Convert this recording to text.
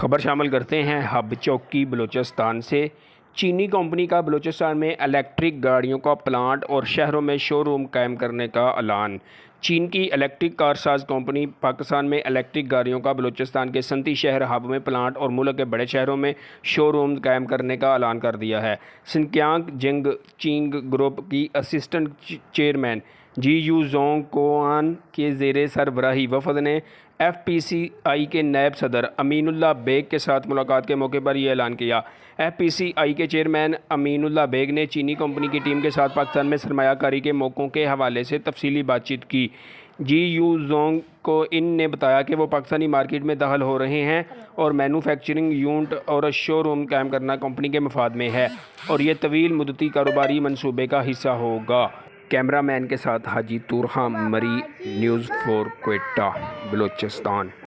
खबर शामिल करते हैं हब चौकी बलूचिस्तान से। चीनी कंपनी का बलूचिस्तान में इलेक्ट्रिक गाड़ियों का प्लांट और शहरों में शोरूम कायम करने का ऐलान। चीन की इलेक्ट्रिक कारसाज कंपनी पाकिस्तान में इलेक्ट्रिक गाड़ियों का बलूचिस्तान के सनती शहर हब में प्लांट और मुल्क के बड़े शहरों में शोरूम कायम करने का ऐलान कर दिया है। सिनकियांग जिंग चींग ग्रुप की असिस्टेंट चेयरमैन जी यू जोंग कोआन के ज़ेरे सरबराही वफद ने FPCI के नायब सदर अमीनुल्लाह बेग के साथ मुलाकात के मौके पर यह ऐलान किया। FPCI के चेयरमैन अमीनुल्लाह बेग ने चीनी कंपनी की टीम के साथ पाकिस्तान में सरमायाकारी के मौक़ों के हवाले से तफसीली बातचीत की। जी यू जोंग को इन ने बताया कि वो पाकिस्तानी मार्केट में दाखिल हो रहे हैं और मैन्युफैक्चरिंग यूनिट और शोरूम कायम करना कंपनी के मफाद में है और ये तवील मुद्दती कारोबारी मनसूबे का हिस्सा होगा। कैमरामैन के साथ हाजी तुरहा मरी, न्यूज़ 4 क्वेटा, बलूचिस्तान।